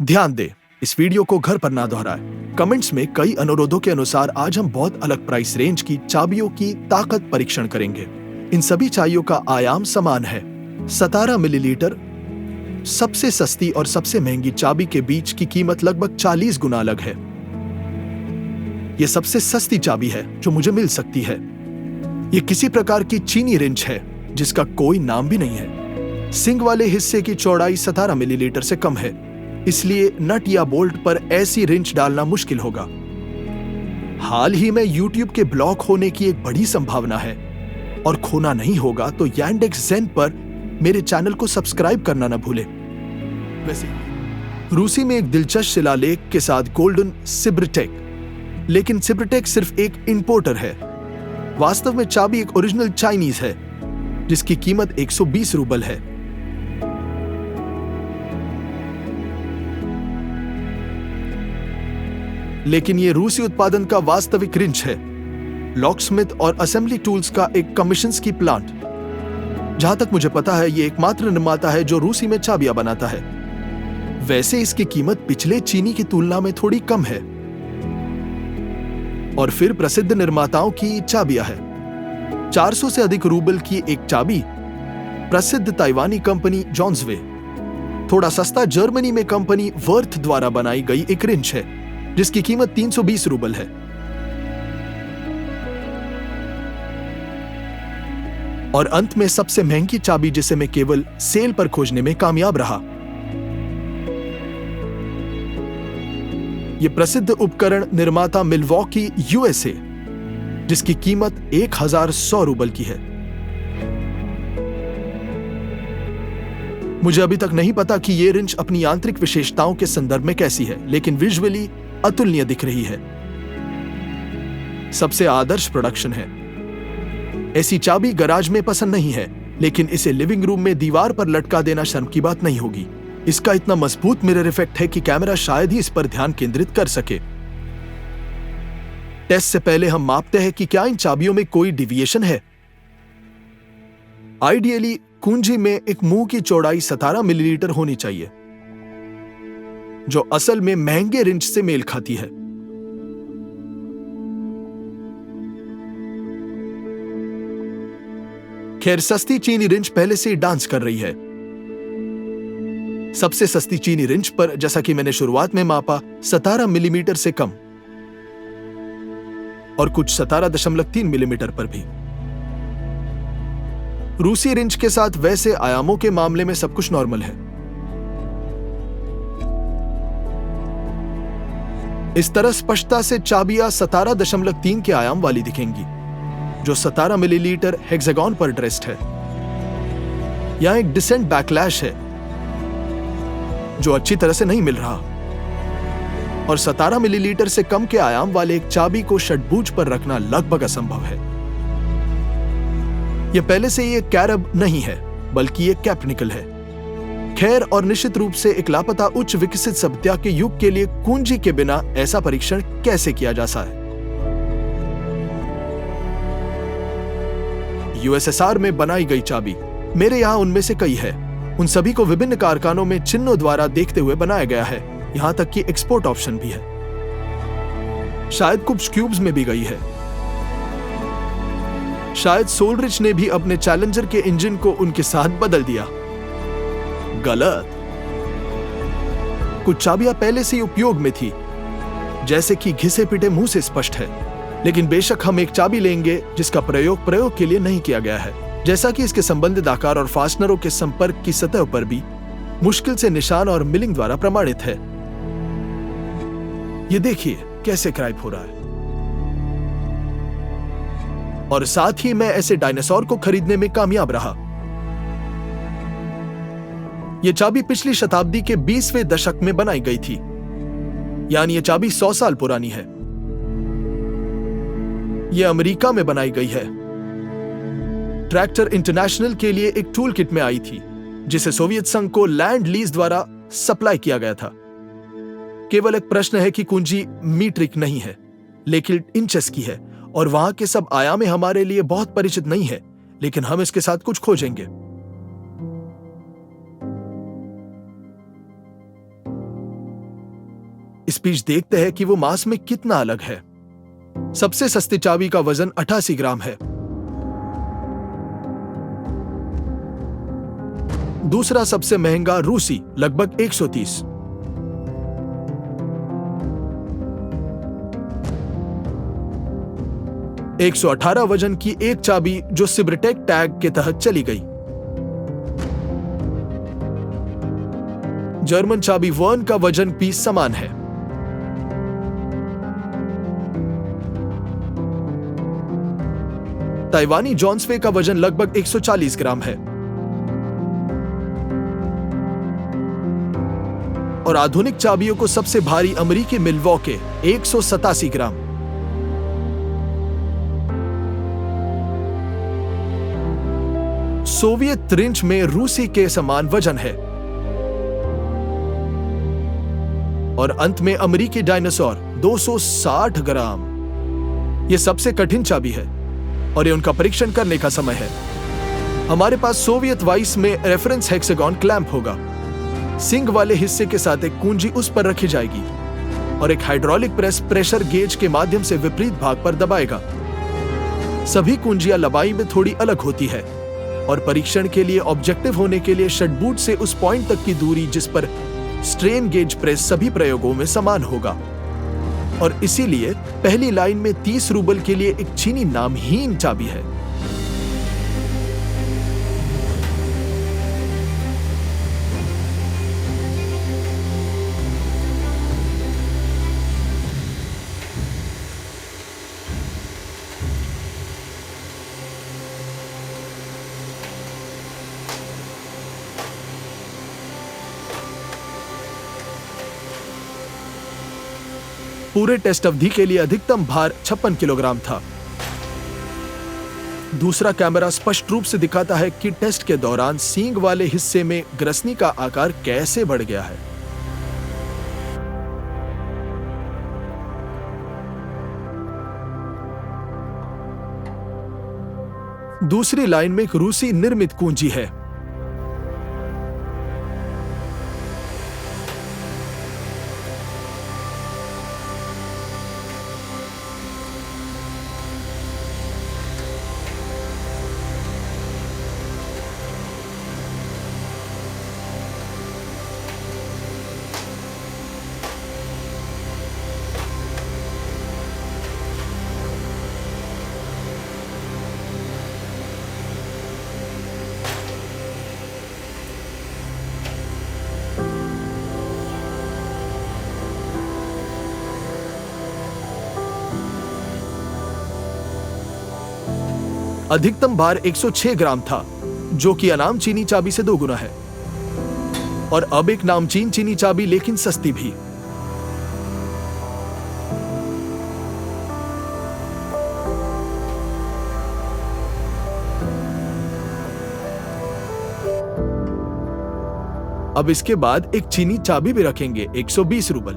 ध्यान दे, इस वीडियो को घर पर ना दोहराए। कमेंट्स में कई अनुरोधों के अनुसार आज हम बहुत अलग प्राइस रेंज की चाबियों की ताकत परीक्षण करेंगे। इन सभी चाबियों का आयाम समान है, 17 मिलीलीटर। सबसे सस्ती और सबसे महंगी चाबी के बीच की कीमत लगभग 40 गुना अलग है। यह सबसे सस्ती चाबी है जो मुझे मिल सकती है। यह किसी प्रकार की चीनी रिंच है जिसका कोई नाम भी नहीं है। सिंग वाले हिस्से की चौड़ाई 17 मिलीलीटर से कम है, इसलिए नट या बोल्ट पर ऐसी रिंच डालना मुश्किल होगा। हाल ही में YouTube के ब्लॉक होने की एक बड़ी संभावना है और खोना नहीं होगा तो Yandex Zen पर मेरे चैनल को सब्सक्राइब करना न भूले। वैसे रूसी में एक दिलचस्प शिलालेख के साथ गोल्डन सिब्रटेक, लेकिन सिब्रटेक सिर्फ एक इंपोर्टर है। वास्तव में चाबी एक ओरिजिनल चाइनीज है जिसकी कीमत 120 रूबल है। लेकिन यह रूसी उत्पादन का वास्तविक रिंच है, लॉकस्मिथ और असेंबली टूल्स का एक कमिशन्स्की प्लांट। जहां तक मुझे पता है यह एकमात्र निर्माता है जो रूसी में चाबियां बनाता है। वैसे इसकी कीमत पिछले चीनी की तुलना में थोड़ी कम है। और फिर प्रसिद्ध निर्माताओं की चाबियां है। 400 से अधिक रूबल की एक चाबी प्रसिद्ध ताइवानी कंपनी जॉन्सवे, थोड़ा सस्ता जर्मनी में कंपनी वर्थ द्वारा बनाई गई एक रिंच है जिसकी कीमत 320 रूबल है। और अंत में सबसे महंगी चाबी जिसे मैं केवल सेल पर खोजने में कामयाब रहा। यह प्रसिद्ध उपकरण निर्माता मिल्वॉकी USA, जिसकी कीमत 1100 रूबल की है। मुझे अभी तक नहीं पता कि यह रिंच अपनी यांत्रिक विशेषताओं के संदर्भ में कैसी है, लेकिन विजुअली अतुलनीय दिख रही है। सबसे आदर्श प्रोडक्शन है। ऐसी चाबी गराज में पसंद नहीं है, लेकिन इसे लिविंग रूम में दीवार पर लटका देना शर्म की बात नहीं होगी। इसका इतना मजबूत मिरर इफेक्ट है कि कैमरा शायद ही इस पर ध्यान केंद्रित कर सके। टेस्ट से पहले हम मापते हैं कि क्या इन चाबियों में कोई डिविएशन है। आइडियली कुंजी में एक मुंह की चौड़ाई 17 मिलीलीटर होनी चाहिए, जो असल में महंगे रिंच से मेल खाती है। खैर, सस्ती चीनी रिंच पहले से ही डांस कर रही है। सबसे सस्ती चीनी रिंच पर, जैसा कि मैंने शुरुआत में मापा, 17 मिलीमीटर से कम और कुछ 17.3 मिलीमीटर पर भी। रूसी रिंच के साथ वैसे आयामों के मामले में सब कुछ नॉर्मल है। इस तरह स्पष्टता से चाबियां 17.3 के आयाम वाली दिखेंगी, जो 17 मिलीलीटर हेक्सागन पर ड्रेस्ड है। यहां एक डिसेंट बैकलैश है जो अच्छी तरह से नहीं मिल रहा, और 17 मिलीलीटर से कम के आयाम वाले एक चाबी को षटभुज पर रखना लगभग असंभव है। यह पहले से ही एक कैरब नहीं है, बल्कि एक कैप्निकल है। खैर, और निश्चित रूप से एक लापता उच्च विकसित सभ्यता के युग के लिए कुंजी के बिना ऐसा परीक्षण कैसे किया जा सकता है। USSR में बनाई गई चाबी, मेरे यहां उनमें से कई है। उन सभी को विभिन्न कारखानों में चिन्हों द्वारा देखते हुए बनाया गया है। यहां तक कि एक्सपोर्ट ऑप्शन भी है। शायद कुछ क्यूब्स में भी गई है। शायद सोलरिच ने भी अपने चैलेंजर के इंजन को उनके साथ बदल दिया। गलत। कुछ चाबियां पहले से ही उपयोग में थी, जैसे कि घिसे पिटे मुंह से स्पष्ट है। लेकिन बेशक हम एक चाबी लेंगे जिसका प्रयोग के लिए नहीं किया गया है, जैसा कि इसके संबंधित आकार और फास्टनरों के संपर्क की सतह पर भी मुश्किल से निशान और मिलिंग द्वारा प्रमाणित है। ये देखिए कैसे क्रैक हो रहा है। और साथ ही मैं ऐसे डायनासोर को खरीदने में कामयाब रहा। यह चाबी पिछली शताब्दी के 20वें दशक में बनाई गई थी, यानी यह चाबी 100 साल पुरानी है। यह अमेरिका में बनाई गई है। ट्रैक्टर इंटरनेशनल के लिए एक टूल किट में आई थी, जिसे सोवियत संघ को लैंड लीज द्वारा सप्लाई किया गया था। केवल एक प्रश्न है कि कुंजी मीट्रिक नहीं है, लेकिन इंचेस की है, और वहां के सब आयामें हमारे लिए बहुत परिचित नहीं है, लेकिन हम इसके साथ कुछ खोजेंगे। स्पीच देखते हैं कि वो मास में कितना अलग है। सबसे सस्ती चाबी का वजन 88 ग्राम है। दूसरा सबसे महंगा रूसी लगभग 130। $118 वजन की एक चाबी जो सिब्रटेक टैग के तहत चली गई। जर्मन चाबी वर्न का वजन भी समान है। ताइवानी जॉन्सवे का वजन लगभग 140 ग्राम है। और आधुनिक चाबियों को सबसे भारी अमेरिकी मिल्वॉकी 187 ग्राम। सोवियत रिंच में रूसी के समान वजन है। और अंत में अमेरिकी डायनासोर 260 ग्राम। यह सबसे कठिन चाबी है और ये उनका परीक्षण करने का समय है। हमारे पास सोवियत वाइस में रेफरेंस हेक्सागन क्लैंप होगा। सिंग वाले हिस्से के साथ एक कुंजी उस पर रखी जाएगी और एक हाइड्रोलिक प्रेस प्रेशर गेज के माध्यम से विपरीत भाग पर दबाएगा। सभी कुंजियां लंबाई में थोड़ी अलग होती है और परीक्षण के लिए ऑब्जेक्टिव होने के लिए शटबूट से उस पॉइंट तक की दूरी जिस पर स्ट्रेन गेज प्रेस सभी प्रयोगों में समान होगा। और इसीलिए पहली लाइन में 30 रूबल के लिए एक चीनी नामहीन चाबी है। पूरे टेस्ट अवधि के लिए अधिकतम भार 56 किलोग्राम था। दूसरा कैमरा स्पष्ट रूप से दिखाता है कि टेस्ट के दौरान सींग वाले हिस्से में ग्रसनी का आकार कैसे बढ़ गया है। दूसरी लाइन में एक रूसी निर्मित कुंजी है। अधिकतम भार 106 ग्राम था, जो कि अनाम चीनी चाबी से 2 गुना है। और अब एक नामचीन चीनी चाबी, लेकिन सस्ती भी। अब इसके बाद एक चीनी चाबी भी रखेंगे, 120 रूबल।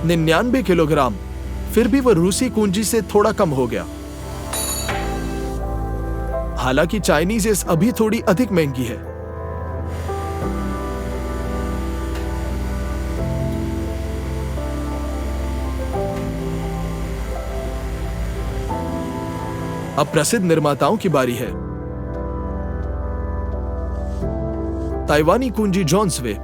$99 किलोग्राम, फिर भी वह रूसी कुंजी से थोड़ा कम हो गया। हालांकि चाइनीज एस अभी थोड़ी अधिक महंगी है। अब प्रसिद्ध निर्माताओं की बारी है। ताइवानी कुंजी जॉन्सवे।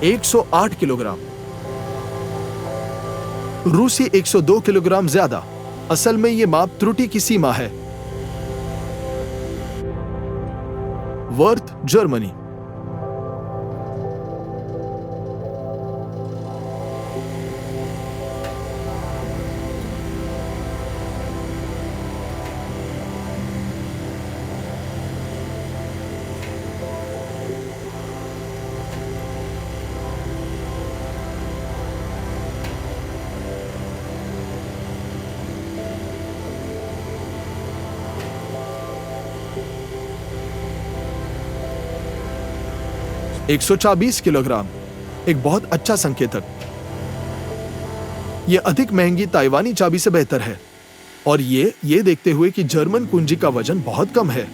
108 किलोग्राम। रूसी 102 किलोग्राम ज्यादा। असल में ये माप त्रुटि की सीमा है। Worth, Germany. एक 124 किलोग्राम, एक बहुत अच्छा संकेतक। यह अधिक महंगी ताइवानी चाबी से बेहतर है, और ये देखते हुए कि जर्मन कुंजी का वजन बहुत कम है।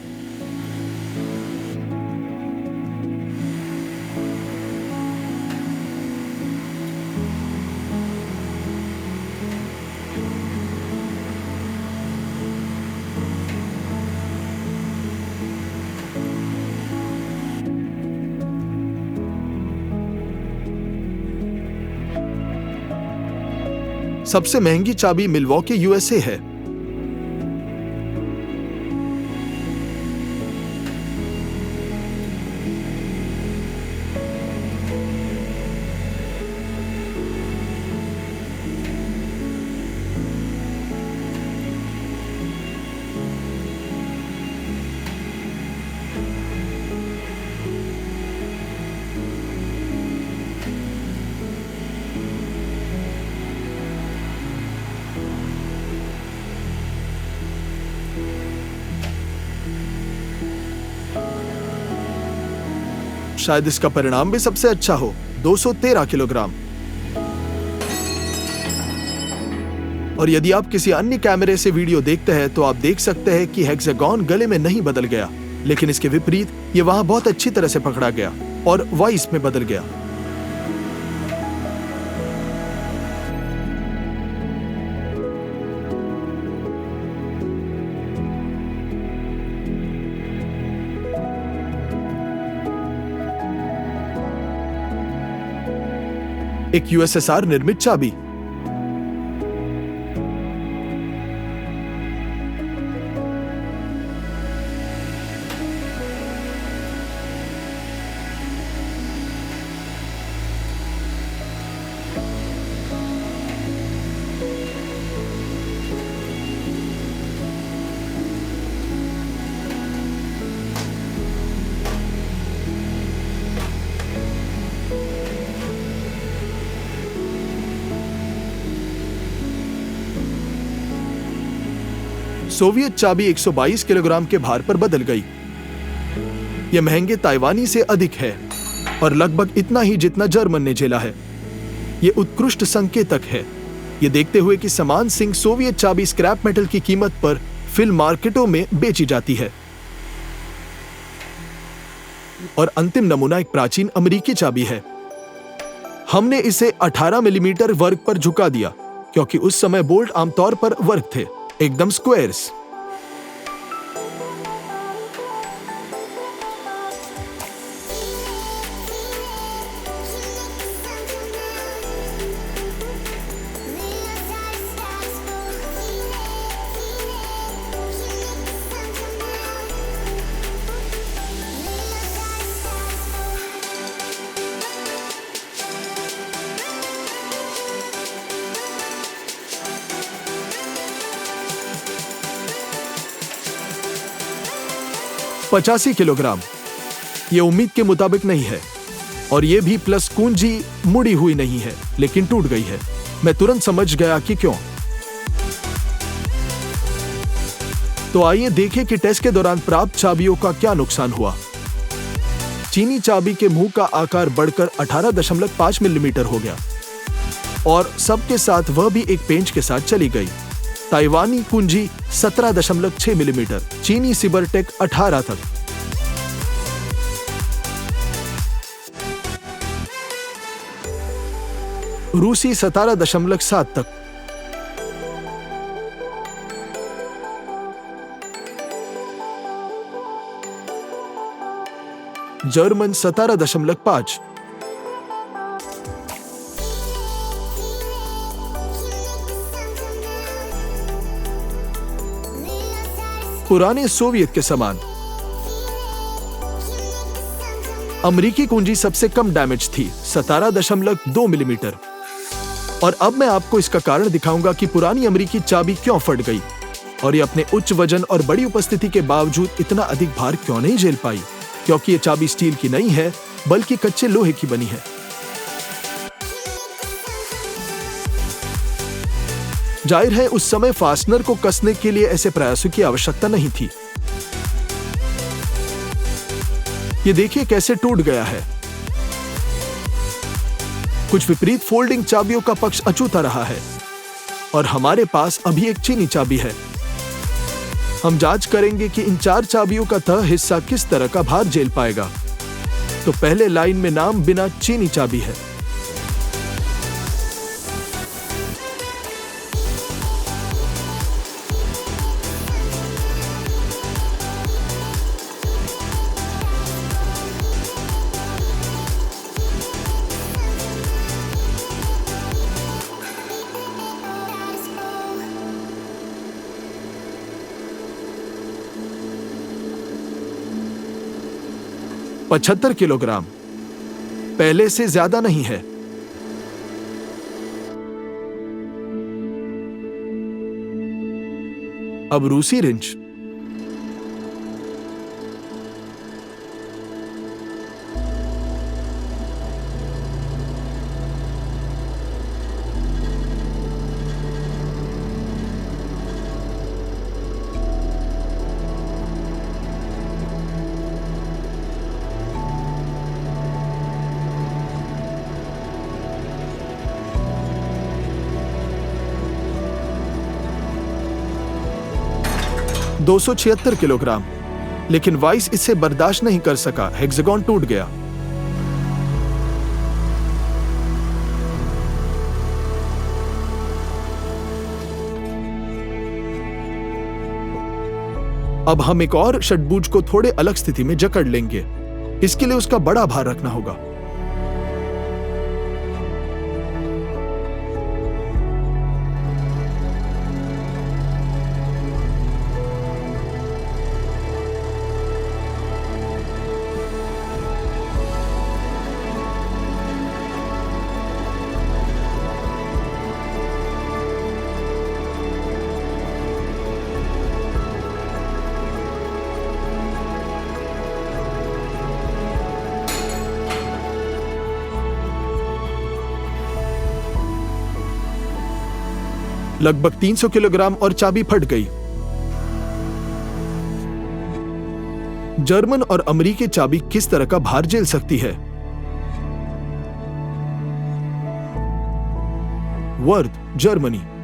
सबसे महंगी चाबी मिल्वॉकी यूएसए है। शायद इसका परिणाम भी सबसे अच्छा हो। 213 किलोग्राम। और यदि आप किसी अन्य कैमरे से वीडियो देखते हैं तो आप देख सकते हैं कि हेक्सागन गले में नहीं बदल गया, लेकिन इसके विपरीत ये वहां बहुत अच्छी तरह से पकड़ा गया और वाइस में बदल गया। एक यूएसएसआर निर्मित चाबी। सोवियत चाबी 122 किलोग्राम के भार पर बदल गई। यह महंगे ताइवानी से अधिक है और लगभग इतना ही जितना जर्मन ने झेला है। यह उत्कृष्ट संकेतक है। यह देखते हुए कि समान सिंह सोवियत चाबी स्क्रैप मेटल की कीमत पर फिल्म मार्केटों में बेची जाती है। और अंतिम नमूना एक प्राचीन अमेरिकी चाबी है। हमने इसे 18 मिलीमीटर वर्ग पर झुका दिया क्योंकि उस समय बोल्ट आमतौर पर वर्ग थे, एकदम स्क्वायर्स। पचासी किलोग्राम। यह उम्मीद के मुताबिक नहीं है और यह भी प्लस कुंजी मुड़ी हुई नहीं है, लेकिन टूट गई है। मैं तुरंत समझ गया कि क्यों। तो आइए देखें कि टेस्ट के दौरान प्राप्त चाबियों का क्या नुकसान हुआ। चीनी चाबी के मुंह का आकार बढ़कर 18.5 मिलीमीटर हो गया और सबके साथ वह भी एक पेंच के साथ चली गई। ताइवानी कुंजी 17.6 मिलीमीटर, चीनी सिबरटेक 18 तक। रूसी 17.7 तक। जर्मन 17.5। पुराने सोवियत के समान। अमेरिकी कुंजी सबसे कम डैमेज थी, 17.2 मिलीमीटर। और अब मैं आपको इसका कारण दिखाऊंगा कि पुरानी अमेरिकी चाबी क्यों फट गई और ये अपने उच्च वजन और बड़ी उपस्थिति के बावजूद इतना अधिक भार क्यों नहीं झेल पाई, क्योंकि ये चाबी स्टील की नहीं है बल्कि कच्चे लोहे की बनी है। जाहिर है उस समय फास्टनर को कसने के लिए ऐसे प्रयासों की आवश्यकता नहीं थी। ये देखिए कैसे टूट गया है। कुछ विपरीत फोल्डिंग चाबियों का पक्ष अछूता रहा है और हमारे पास अभी एक चीनी चाबी है। हम जांच करेंगे कि इन 4 चाबियों का तह हिस्सा किस तरह का भार झेल पाएगा। तो पहले लाइन में नाम बिना चीनी चाबी है। – 75 किलोग्राम, पहले से ज्यादा नहीं है। अब रूसी रिंच, – 276 किलोग्राम, लेकिन वाइस इसे बर्दाश्त नहीं कर सका, हेक्सागन टूट गया। अब हम एक और षट्भुज को थोड़े अलग स्थिति में जकड़ लेंगे। इसके लिए उसका बड़ा भार रखना होगा। लगभग 300 किलोग्राम और चाबी फट गई। जर्मन और अमेरिकी चाबी किस तरह का भार झेल सकती है? वर्ध, जर्मनी। –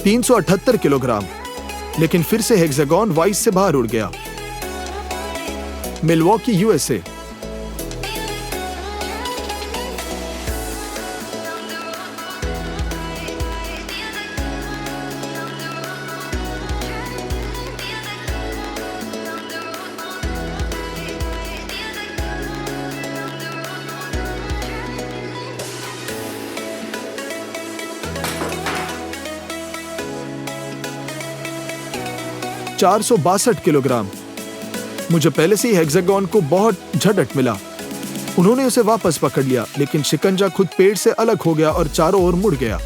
378 किलोग्राम, लेकिन फिर से हेक्सागन वाइस से बाहर उड़ गया। Milwaukee, USA. – 462 किलोग्राम। मुझे पहले से ही हेक्सागन को बहुत झटक मिला। उन्होंने उसे वापस पकड़ लिया, लेकिन शिकंजा खुद पेड़ से अलग हो गया और चारों ओर मुड़ गया।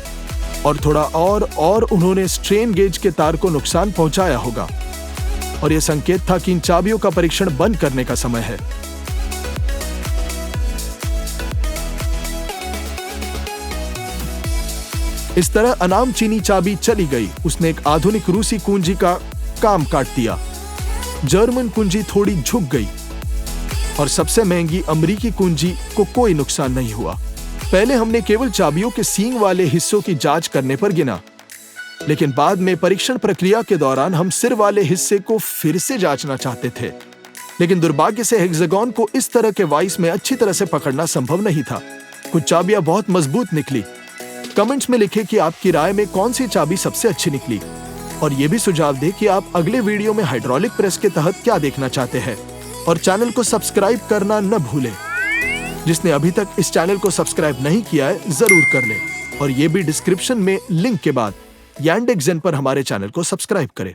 और थोड़ा और उन्होंने स्ट्रेन गेज के तार को नुकसान पहुंचाया होगा। और यह संकेत था कि इन चाबियों का परीक्षण बंद करने का समय है। इस तरह अनाम चीनी चाबी चली गई। उसने एक आधुनिक रूसी कुंजी का काम काट दिया। जर्मन कुंजी थोड़ी झुक गई और सबसे महंगी अमेरिकी कुंजी को कोई नुकसान नहीं हुआ। पहले हमने केवल चाबियों के सींग वाले हिस्सों की जांच करने पर गिना। लेकिन बाद में परीक्षण प्रक्रिया के दौरान हम सिर वाले हिस्से को फिर से जांचना चाहते थे, लेकिन दुर्भाग्य से हेक्सागन को इस तरह के वाइस में अच्छी तरह से पकड़ना संभव नहीं था। कुछ चाबियां बहुत मजबूत निकली। कमेंट्स में लिखें कि आपकी राय में कौन सी चाबी सबसे अच्छी निकली, और ये भी सुझाव दें कि आप अगले वीडियो में हाइड्रोलिक प्रेस के तहत क्या देखना चाहते हैं, और चैनल को सब्सक्राइब करना न भूलें। जिसने अभी तक इस चैनल को सब्सक्राइब नहीं किया है जरूर कर ले, और ये भी डिस्क्रिप्शन में लिंक के बाद Yandex Zen पर हमारे चैनल को सब्सक्राइब करें।